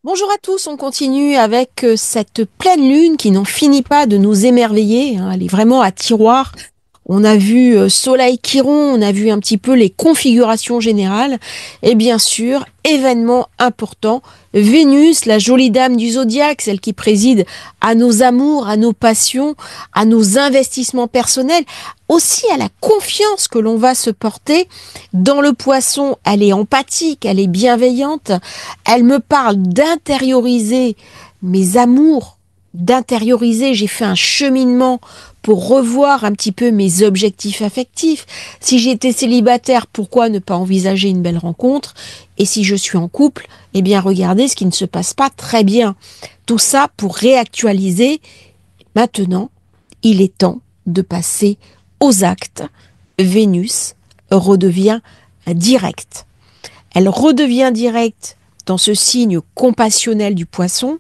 Bonjour à tous, on continue avec cette pleine lune qui n'en finit pas de nous émerveiller, hein. Elle est vraiment à tiroir. On a vu Soleil Chiron, on a vu un petit peu les configurations générales. Et bien sûr, événement important, Vénus, la jolie dame du zodiaque, celle qui préside à nos amours, à nos passions, à nos investissements personnels, aussi à la confiance que l'on va se porter. Dans le Poisson, elle est empathique, elle est bienveillante, elle me parle d'intérioriser mes amours, d'intérioriser, j'ai fait un cheminement pour revoir un petit peu mes objectifs affectifs. Si j'étais célibataire, pourquoi ne pas envisager une belle rencontre? Et si je suis en couple, eh bien regardez ce qui ne se passe pas très bien. Tout ça pour réactualiser. Maintenant, il est temps de passer aux actes. Vénus redevient directe. Elle redevient directe dans ce signe compassionnel du Poisson,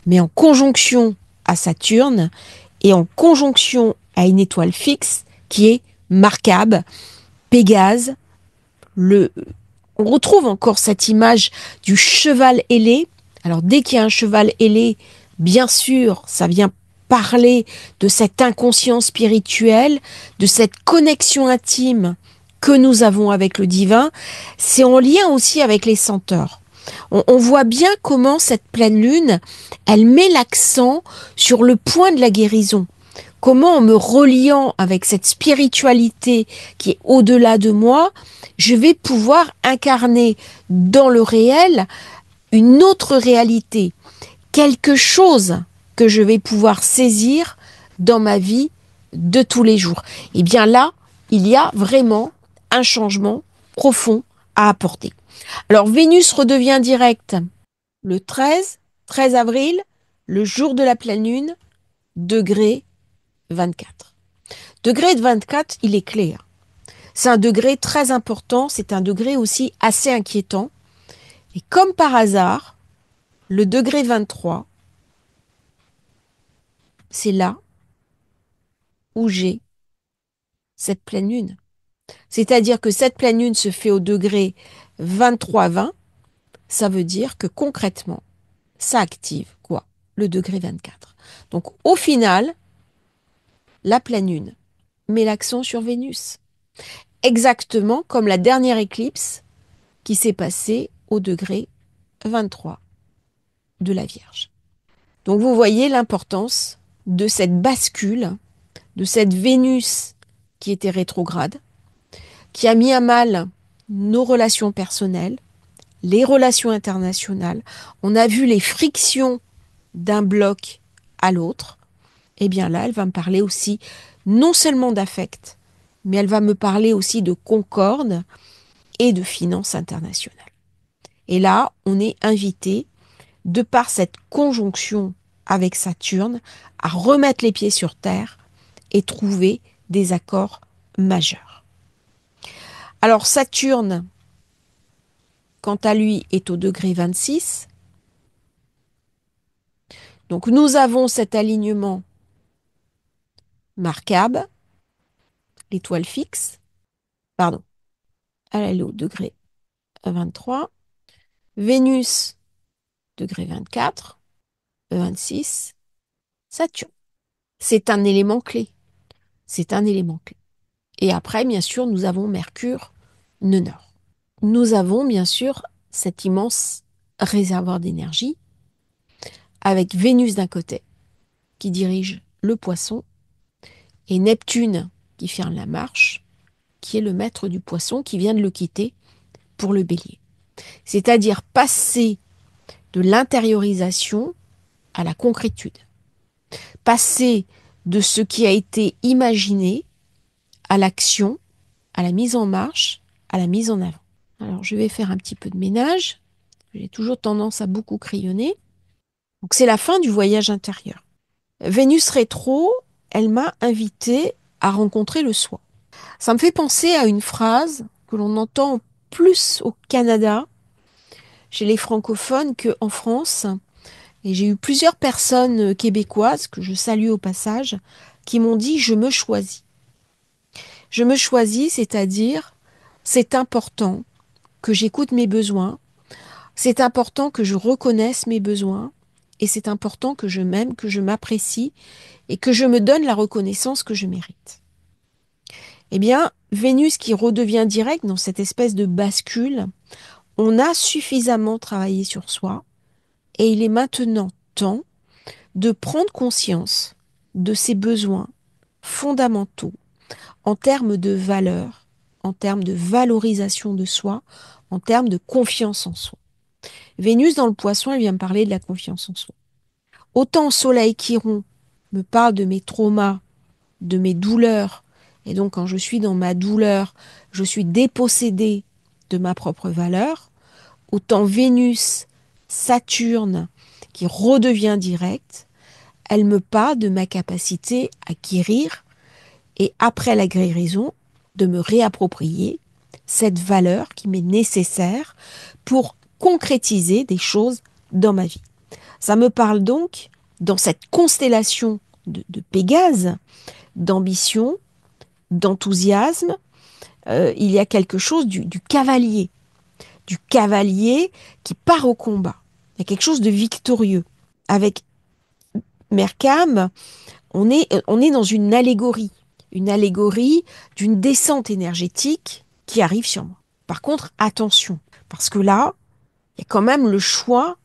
mais en conjonction à Saturne et en conjonction à une étoile fixe qui est Markab, Pégase. On retrouve encore cette image du cheval ailé. Alors dès qu'il y a un cheval ailé, bien sûr, ça vient parler de cette inconscient spirituel, de cette connexion intime que nous avons avec le divin. C'est en lien aussi avec les centaures. On voit bien comment cette pleine lune, elle met l'accent sur le point de la guérison. Comment en me reliant avec cette spiritualité qui est au-delà de moi, je vais pouvoir incarner dans le réel une autre réalité, quelque chose que je vais pouvoir saisir dans ma vie de tous les jours. Et bien là, il y a vraiment un changement profond à apporter. Alors Vénus redevient directe le 13 avril, le jour de la pleine lune, degré 24. Degré de 24, il est clair. C'est un degré très important, c'est un degré aussi assez inquiétant. Et comme par hasard, le degré 23, c'est là où j'ai cette pleine lune. C'est-à-dire que cette pleine lune se fait au degré 23-20, ça veut dire que concrètement, ça active quoi? Le degré 24. Donc au final, la pleine lune met l'accent sur Vénus. Exactement comme la dernière éclipse qui s'est passée au degré 23 de la Vierge. Donc vous voyez l'importance de cette bascule, de cette Vénus qui était rétrograde, qui a mis à mal nos relations personnelles, les relations internationales. On a vu les frictions d'un bloc à l'autre. Et bien là, elle va me parler aussi non seulement d'affect, mais elle va me parler aussi de concorde et de finances internationales. Et là, on est invité, de par cette conjonction avec Saturne, à remettre les pieds sur terre et trouver des accords majeurs. Alors Saturne, quant à lui, est au degré 26. Donc nous avons cet alignement Markab, l'étoile fixe, pardon, elle est au degré 23. Vénus, degré 24, 26, Saturne. C'est un élément clé. C'est un élément clé. Et après, bien sûr, nous avons Mercure, nœud nord. Nous avons, bien sûr, cet immense réservoir d'énergie avec Vénus d'un côté, qui dirige le Poisson, et Neptune, qui ferme la marche, qui est le maître du Poisson, qui vient de le quitter pour le Bélier. C'est-à-dire passer de l'intériorisation à la concrétude. Passer de ce qui a été imaginé à l'action, à la mise en marche, à la mise en avant. Alors, je vais faire un petit peu de ménage. J'ai toujours tendance à beaucoup crayonner. Donc, c'est la fin du voyage intérieur. Vénus rétro, elle m'a invité à rencontrer le soi. Ça me fait penser à une phrase que l'on entend plus au Canada, chez les francophones, qu'en France. Et j'ai eu plusieurs personnes québécoises, que je salue au passage, qui m'ont dit « je me choisis ». Je me choisis, c'est-à-dire, c'est important que j'écoute mes besoins, C'est important que je reconnaisse mes besoins et c'est important que je m'aime, que je m'apprécie et que je me donne la reconnaissance que je mérite. Eh bien, Vénus qui redevient direct dans cette espèce de bascule, on a suffisamment travaillé sur soi et il est maintenant temps de prendre conscience de ses besoins fondamentaux en termes de valeur, en termes de valorisation de soi, en termes de confiance en soi. Vénus dans le poisson, elle vient me parler de la confiance en soi. Autant Soleil Chiron me parle de mes traumas, de mes douleurs, et donc quand je suis dans ma douleur, je suis dépossédée de ma propre valeur, autant Vénus, Saturne, qui redevient directe, elle me parle de ma capacité à guérir et après la guérison, de me réapproprier cette valeur qui m'est nécessaire pour concrétiser des choses dans ma vie. Ça me parle donc, dans cette constellation de Pégase, d'ambition, d'enthousiasme, il y a quelque chose du cavalier qui part au combat. Il y a quelque chose de victorieux. Avec Mercam, on est dans une allégorie d'une descente énergétique qui arrive sur moi. Par contre, attention, parce que là, il y a quand même le choix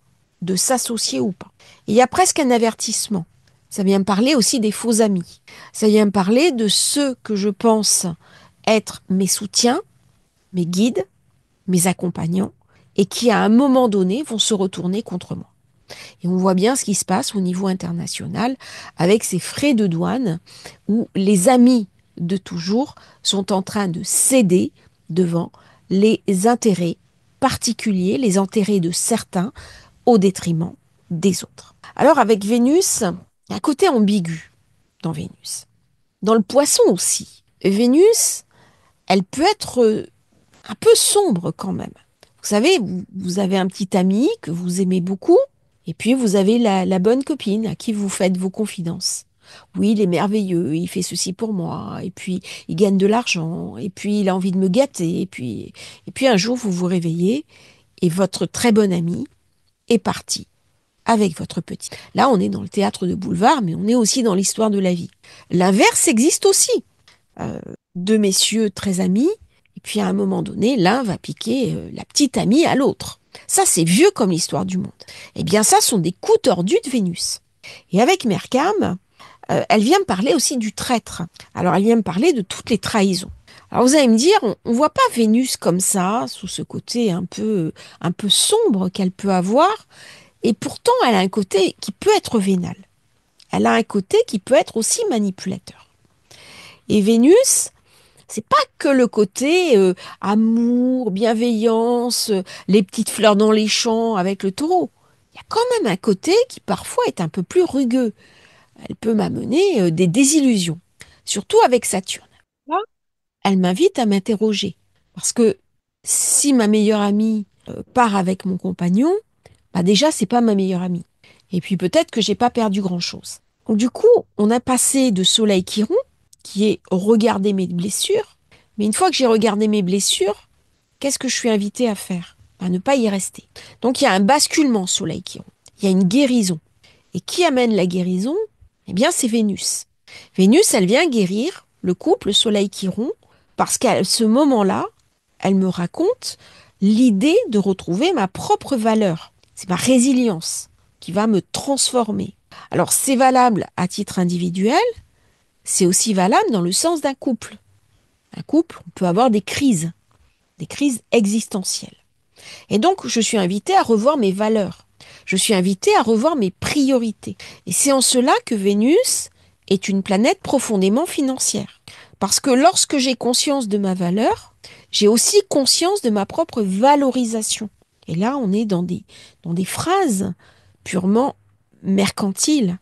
de s'associer ou pas. Et il y a presque un avertissement. Ça vient me parler aussi des faux amis. Ça vient me parler de ceux que je pense être mes soutiens, mes guides, mes accompagnants, et qui à un moment donné vont se retourner contre moi. Et on voit bien ce qui se passe au niveau international avec ces frais de douane où les amis de toujours sont en train de céder devant les intérêts particuliers, les intérêts de certains au détriment des autres. Alors avec Vénus, il y a un côté ambigu dans Vénus. Dans le poisson aussi. Vénus, elle peut être un peu sombre quand même. Vous savez, vous avez un petit ami que vous aimez beaucoup, et puis vous avez la bonne copine à qui vous faites vos confidences. Oui, il est merveilleux, il fait ceci pour moi, et puis il gagne de l'argent, et puis il a envie de me gâter, et puis un jour vous vous réveillez, et votre très bon ami est parti avec votre petit. Là, on est dans le théâtre de boulevard, mais on est aussi dans l'histoire de la vie. L'inverse existe aussi. Euh, Deux messieurs très amis, et puis à un moment donné, l'un va piquer la petite amie à l'autre. Ça, c'est vieux comme l'histoire du monde. Eh bien, ça sont des coups tordus de Vénus. Et avec Mercam, elle vient me parler aussi du traître. Alors, elle vient me parler de toutes les trahisons. Alors, vous allez me dire, on ne voit pas Vénus comme ça, sous ce côté un peu sombre qu'elle peut avoir, et pourtant, elle a un côté qui peut être vénal. Elle a un côté qui peut être aussi manipulateur. Et Vénus, c'est pas que le côté amour, bienveillance, les petites fleurs dans les champs avec le taureau. Il y a quand même un côté qui parfois est un peu plus rugueux. Elle peut m'amener des désillusions, surtout avec Saturne. Là, elle m'invite à m'interroger. Parce que si ma meilleure amie part avec mon compagnon, bah déjà, c'est pas ma meilleure amie. Et puis peut-être que j'ai pas perdu grand-chose. Donc du coup, on a passé de Soleil Chiron, qui est regarder mes blessures, mais une fois que j'ai regardé mes blessures, qu'est-ce que je suis invitée à faire? À ne pas y rester. Donc il y a un basculement Soleil Chiron. Il y a une guérison. Et qui amène la guérison? Eh bien, c'est Vénus. Vénus, elle vient guérir le couple Soleil Chiron parce qu'à ce moment-là, elle me raconte l'idée de retrouver ma propre valeur. C'est ma résilience qui va me transformer. Alors, c'est valable à titre individuel, c'est aussi valable dans le sens d'un couple. Un couple, on peut avoir des crises existentielles. Et donc, je suis invitée à revoir mes valeurs. Je suis invitée à revoir mes priorités. Et c'est en cela que Vénus est une planète profondément financière. Parce que lorsque j'ai conscience de ma valeur, j'ai aussi conscience de ma propre valorisation. Et là, on est dans des phrases purement mercantiles.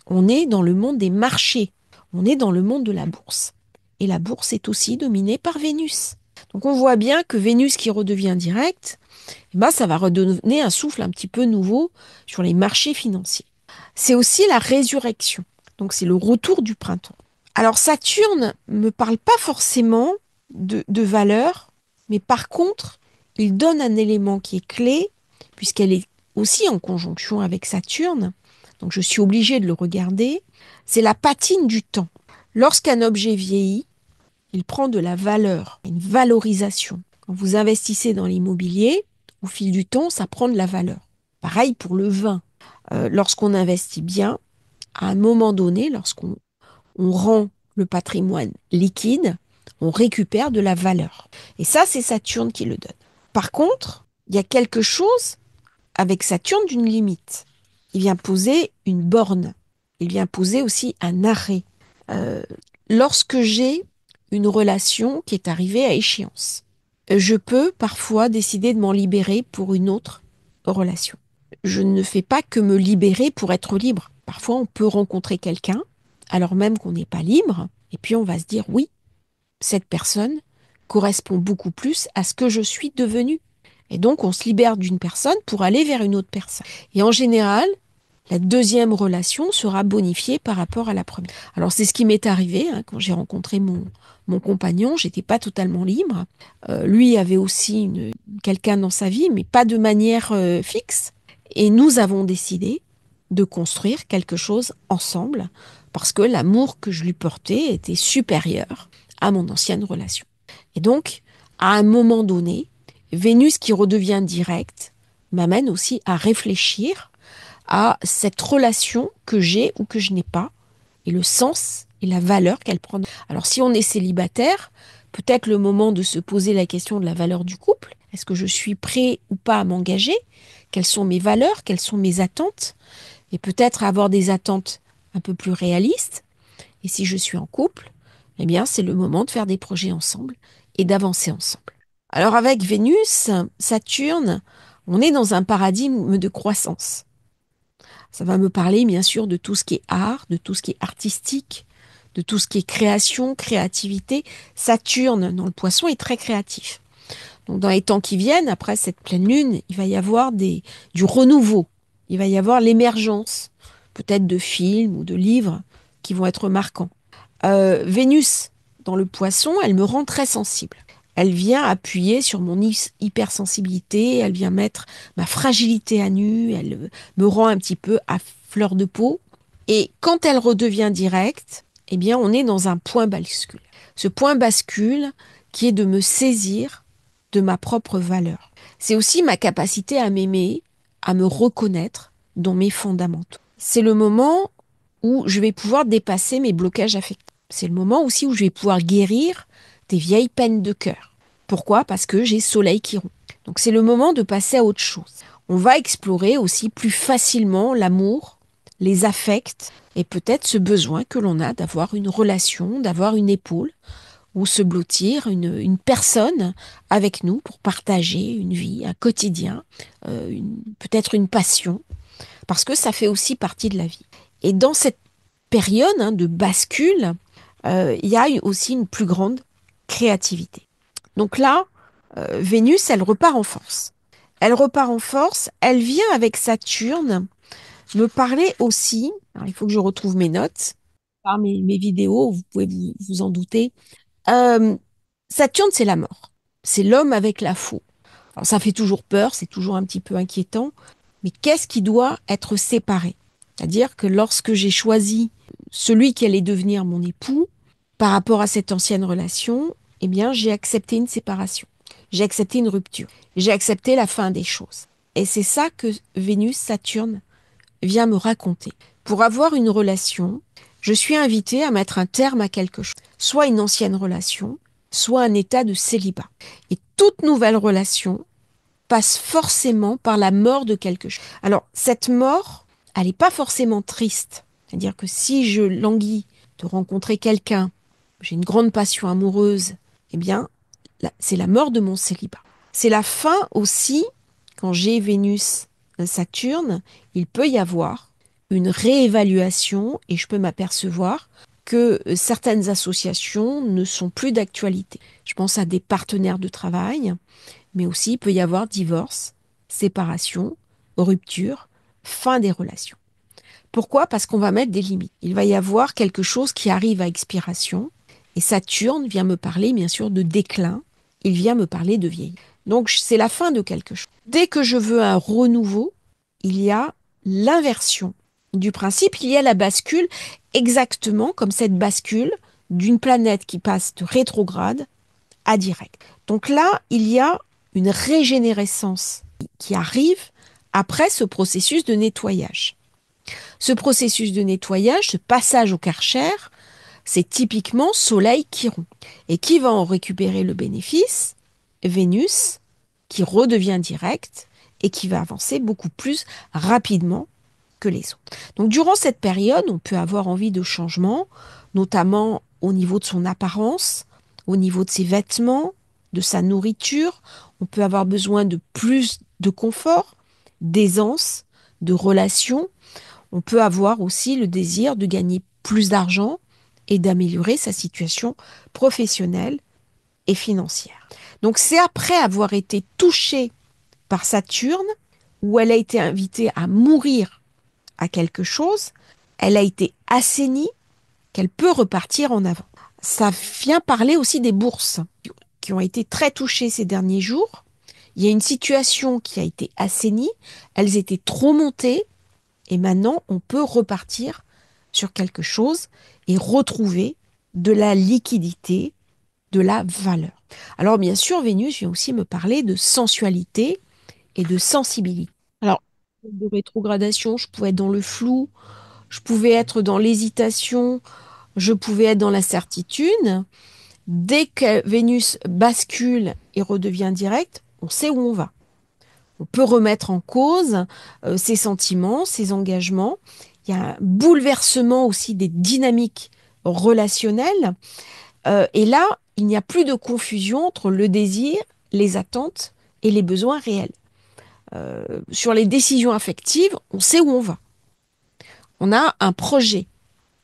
On est dans le monde des marchés. On est dans le monde de la bourse. Et la bourse est aussi dominée par Vénus. Donc on voit bien que Vénus qui redevient directe, eh ben, ça va redonner un souffle un petit peu nouveau sur les marchés financiers. C'est aussi la résurrection. Donc c'est le retour du printemps. Alors Saturne ne me parle pas forcément de valeur, mais par contre, il donne un élément qui est clé puisqu'elle est aussi en conjonction avec Saturne, donc je suis obligée de le regarder, c'est la patine du temps. Lorsqu'un objet vieillit, il prend de la valeur, une valorisation. Quand vous investissez dans l'immobilier, au fil du temps, ça prend de la valeur. Pareil pour le vin. Lorsqu'on investit bien, à un moment donné, lorsqu'on rend le patrimoine liquide, on récupère de la valeur. Et ça, c'est Saturne qui le donne. Par contre, il y a quelque chose avec Saturne d'une limite. Il vient poser une borne. Il vient poser aussi un arrêt. Euh, Lorsque j'ai une relation qui est arrivée à échéance, je peux parfois décider de m'en libérer pour une autre relation. Je ne fais pas que me libérer pour être libre. Parfois, on peut rencontrer quelqu'un, alors même qu'on n'est pas libre, et puis on va se dire, oui, cette personne correspond beaucoup plus à ce que je suis devenue. Et donc, on se libère d'une personne pour aller vers une autre personne. Et en général, la deuxième relation sera bonifiée par rapport à la première. Alors, c'est ce qui m'est arrivé quand j'ai rencontré mon compagnon. J'étais pas totalement libre. Lui avait aussi quelqu'un dans sa vie, mais pas de manière fixe. Et nous avons décidé de construire quelque chose ensemble parce que l'amour que je lui portais était supérieur à mon ancienne relation. Et donc, à un moment donné, Vénus qui redevient directe m'amène aussi à réfléchir à cette relation que j'ai ou que je n'ai pas, et le sens et la valeur qu'elle prend. Alors si on est célibataire, peut-être le moment de se poser la question de la valeur du couple. Est-ce que je suis prêt ou pas à m'engager? Quelles sont mes valeurs? Quelles sont mes attentes? Et peut-être avoir des attentes un peu plus réalistes. Et si je suis en couple, eh bien c'est le moment de faire des projets ensemble et d'avancer ensemble. Alors avec Vénus, Saturne, on est dans un paradigme de croissance. Ça va me parler bien sûr de tout ce qui est art, de tout ce qui est artistique, de tout ce qui est création, créativité. Saturne dans le poisson est très créatif. Donc dans les temps qui viennent, après cette pleine lune, il va y avoir du renouveau. Il va y avoir l'émergence, peut-être de films ou de livres qui vont être marquants. Vénus dans le poisson, elle me rend très sensible. Elle vient appuyer sur mon hypersensibilité, elle vient mettre ma fragilité à nu, elle me rend un petit peu à fleur de peau. Et quand elle redevient directe, eh bien, on est dans un point bascule. Ce point bascule qui est de me saisir de ma propre valeur. C'est aussi ma capacité à m'aimer, à me reconnaître dans mes fondamentaux. C'est le moment où je vais pouvoir dépasser mes blocages affectifs. C'est le moment aussi où je vais pouvoir guérir des vieilles peines de cœur. Pourquoi? Parce que j'ai Soleil qui rompt. Donc c'est le moment de passer à autre chose. On va explorer aussi plus facilement l'amour, les affects et peut-être ce besoin que l'on a d'avoir une relation, d'avoir une épaule ou se blottir une personne avec nous pour partager une vie, un quotidien, peut-être une passion, parce que ça fait aussi partie de la vie. Et dans cette période de bascule, il y a aussi une plus grande créativité. Donc là, Vénus, elle repart en force. Elle repart en force, elle vient avec Saturne me parler aussi, alors il faut que je retrouve mes notes, par mes vidéos, vous pouvez vous en douter. Euh, Saturne, c'est la mort. C'est l'homme avec la faux. Alors ça fait toujours peur, c'est toujours un petit peu inquiétant, mais qu'est-ce qui doit être séparé? C'est-à-dire que lorsque j'ai choisi celui qui allait devenir mon époux, par rapport à cette ancienne relation, eh bien, j'ai accepté une séparation. J'ai accepté une rupture. J'ai accepté la fin des choses. Et c'est ça que Vénus, Saturne vient me raconter. Pour avoir une relation, je suis invitée à mettre un terme à quelque chose. Soit une ancienne relation, soit un état de célibat. Et toute nouvelle relation passe forcément par la mort de quelque chose. Alors, cette mort, elle n'est pas forcément triste. C'est-à-dire que si je languis de rencontrer quelqu'un, j'ai une grande passion amoureuse, eh bien, c'est la mort de mon célibat. C'est la fin aussi, quand j'ai Vénus, Saturne, il peut y avoir une réévaluation et je peux m'apercevoir que certaines associations ne sont plus d'actualité. Je pense à des partenaires de travail, mais aussi il peut y avoir divorce, séparation, rupture, fin des relations. Pourquoi? Parce qu'on va mettre des limites. Il va y avoir quelque chose qui arrive à expiration et Saturne vient me parler bien sûr de déclin, il vient me parler de vieillesse. Donc c'est la fin de quelque chose. Dès que je veux un renouveau, il y a l'inversion du principe, il y a la bascule, exactement comme cette bascule d'une planète qui passe de rétrograde à direct. Donc là, il y a une régénérescence qui arrive après ce processus de nettoyage. Ce processus de nettoyage, ce passage au Karcher, c'est typiquement Soleil Chiron. Et qui va en récupérer le bénéfice? Vénus, qui redevient direct et qui va avancer beaucoup plus rapidement que les autres. Donc durant cette période, on peut avoir envie de changement, notamment au niveau de son apparence, au niveau de ses vêtements, de sa nourriture. On peut avoir besoin de plus de confort, d'aisance, de relations. On peut avoir aussi le désir de gagner plus d'argent et d'améliorer sa situation professionnelle et financière. Donc c'est après avoir été touchée par Saturne, où elle a été invitée à mourir à quelque chose, elle a été assainie, qu'elle peut repartir en avant. Ça vient parler aussi des bourses qui ont été très touchées ces derniers jours. Il y a une situation qui a été assainie, elles étaient trop montées, et maintenant on peut repartir sur quelque chose et retrouver de la liquidité, de la valeur. Alors bien sûr, Vénus vient aussi me parler de sensualité et de sensibilité. Alors, de rétrogradation, je pouvais être dans le flou, je pouvais être dans l'hésitation, je pouvais être dans la certitude. Dès que Vénus bascule et redevient direct, on sait où on va. On peut remettre en cause ses sentiments, ses engagements. Il y a un bouleversement aussi des dynamiques relationnelles. Et là, il n'y a plus de confusion entre le désir, les attentes et les besoins réels. Sur les décisions affectives, on sait où on va. On a un projet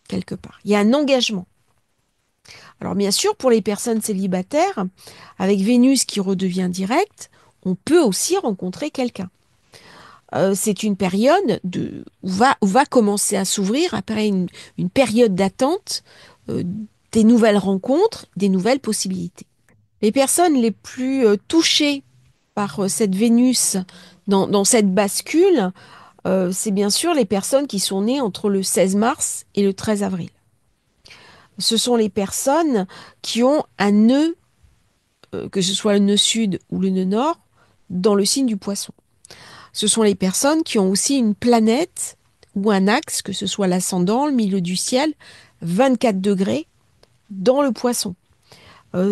quelque part. Il y a un engagement. Alors bien sûr, pour les personnes célibataires, avec Vénus qui redevient directe, on peut aussi rencontrer quelqu'un. C'est une période où va commencer à s'ouvrir après une période d'attente, des nouvelles rencontres, des nouvelles possibilités. Les personnes les plus touchées par cette Vénus dans cette bascule, c'est bien sûr les personnes qui sont nées entre le 16 mars et le 13 avril. Ce sont les personnes qui ont un nœud, que ce soit le nœud sud ou le nœud nord, dans le signe du Poisson. Ce sont les personnes qui ont aussi une planète ou un axe, que ce soit l'ascendant, le milieu du ciel, 24 degrés dans le Poisson.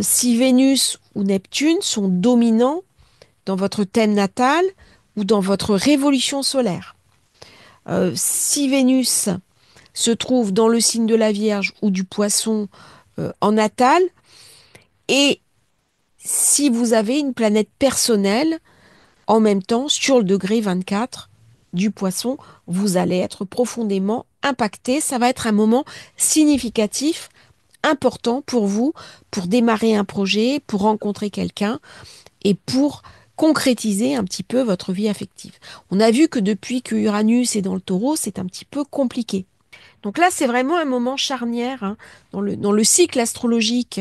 Si Vénus ou Neptune sont dominants dans votre thème natal ou dans votre révolution solaire. Si Vénus se trouve dans le signe de la Vierge ou du Poisson en natal, et si vous avez une planète personnelle en même temps sur le degré 24 du Poisson, vous allez être profondément impacté. Ça va être un moment significatif, important pour vous, pour démarrer un projet, pour rencontrer quelqu'un et pour concrétiser un petit peu votre vie affective. On a vu que depuis que Uranus est dans le Taureau, c'est un petit peu compliqué. Donc là, c'est vraiment un moment charnière hein, dans le cycle astrologique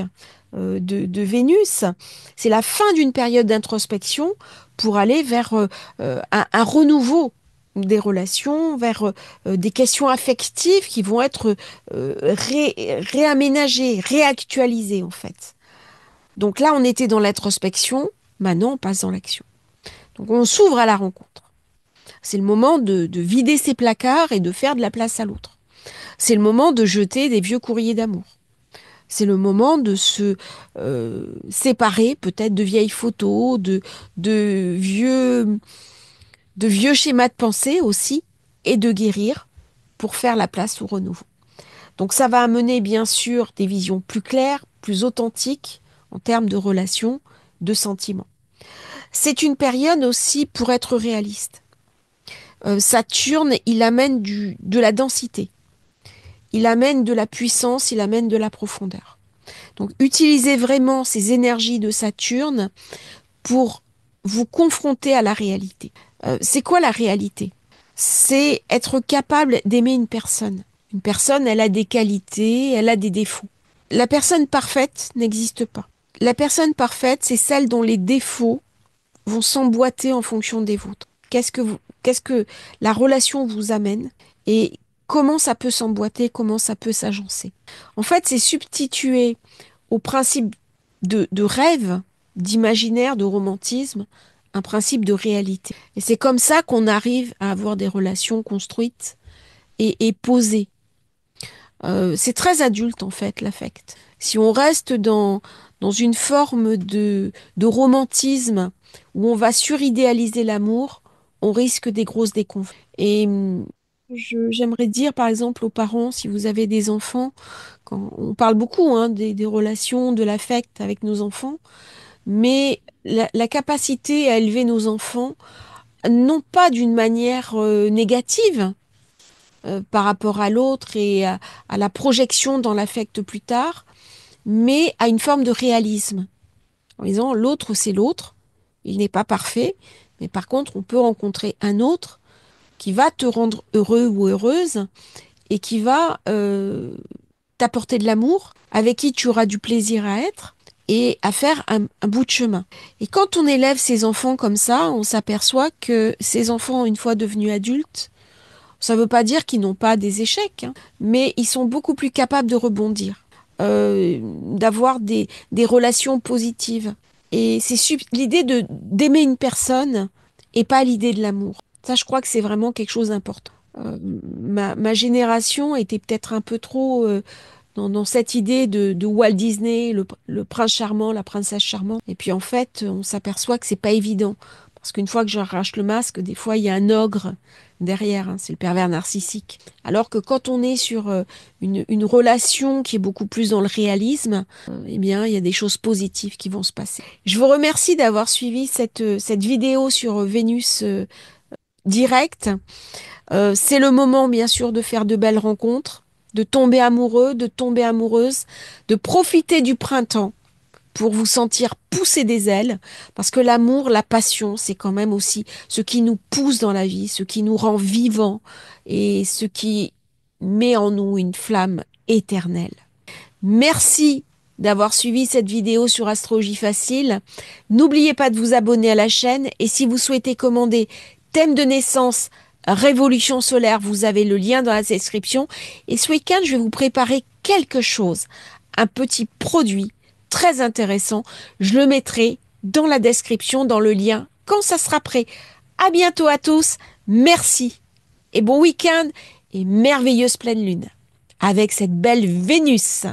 de Vénus. C'est la fin d'une période d'introspection pour aller vers un renouveau des relations, vers des questions affectives qui vont être réaménagées, réactualisées en fait. Donc là, on était dans l'introspection, maintenant on passe dans l'action. Donc on s'ouvre à la rencontre. C'est le moment de vider ses placards et de faire de la place à l'autre. C'est le moment de jeter des vieux courriers d'amour. C'est le moment de se séparer peut-être de vieilles photos, de vieux, de vieux schémas de pensée aussi, et de guérir pour faire la place au renouveau. Donc ça va amener bien sûr des visions plus claires, plus authentiques en termes de relations, de sentiments. C'est une période aussi pour être réaliste. Saturne, il amène de la densité. Il amène de la puissance, il amène de la profondeur. Donc utilisez vraiment ces énergies de Saturne pour vous confronter à la réalité. C'est quoi la réalité? C'est être capable d'aimer une personne. Une personne, elle a des qualités, elle a des défauts. La personne parfaite n'existe pas. La personne parfaite, c'est celle dont les défauts vont s'emboîter en fonction des vôtres. Qu'est-ce que la relation vous amène et comment ça peut s'emboîter, comment ça peut s'agencer. En fait, c'est substituer au principe de rêve, d'imaginaire, de romantisme, un principe de réalité. Et c'est comme ça qu'on arrive à avoir des relations construites et posées. C'est très adulte en fait, l'affect. Si on reste dans une forme de romantisme où on va suridéaliser l'amour, on risque des grosses déconvenues. Et j'aimerais dire par exemple aux parents, si vous avez des enfants, quand on parle beaucoup hein, des relations, de l'affect avec nos enfants, mais la capacité à élever nos enfants, non pas d'une manière négative, par rapport à l'autre et à la projection dans l'affect plus tard, mais à une forme de réalisme. En disant, l'autre, c'est l'autre, il n'est pas parfait, mais par contre, on peut rencontrer un autre qui va te rendre heureux ou heureuse et qui va t'apporter de l'amour, avec qui tu auras du plaisir à être et à faire un bout de chemin. Et quand on élève ses enfants comme ça, on s'aperçoit que ces enfants, une fois devenus adultes, ça ne veut pas dire qu'ils n'ont pas des échecs, hein, mais ils sont beaucoup plus capables de rebondir, d'avoir des relations positives. Et c'est l'idée d'aimer une personne et pas l'idée de l'amour. Ça, je crois que c'est vraiment quelque chose d'important. Ma génération était peut-être un peu trop dans cette idée de Walt Disney, le prince charmant, la princesse charmante. Et puis en fait, on s'aperçoit que c'est pas évident. Parce qu'une fois que j'arrache le masque, des fois, il y a un ogre derrière, hein, c'est le pervers narcissique. Alors que quand on est sur une relation qui est beaucoup plus dans le réalisme, eh bien, il y a des choses positives qui vont se passer. Je vous remercie d'avoir suivi cette vidéo sur Vénus direct. C'est le moment, bien sûr, de faire de belles rencontres, de tomber amoureux, de tomber amoureuse, de profiter du printemps pour vous sentir pousser des ailes, parce que l'amour, la passion, c'est quand même aussi ce qui nous pousse dans la vie, ce qui nous rend vivants et ce qui met en nous une flamme éternelle. Merci d'avoir suivi cette vidéo sur Astrologie Facile. N'oubliez pas de vous abonner à la chaîne et si vous souhaitez commander thème de naissance Révolution solaire, vous avez le lien dans la description. Et ce week-end, je vais vous préparer quelque chose, un petit produit très intéressant. Je le mettrai dans la description, dans le lien, quand ça sera prêt. À bientôt à tous. Merci et bon week-end et merveilleuse pleine lune avec cette belle Vénus.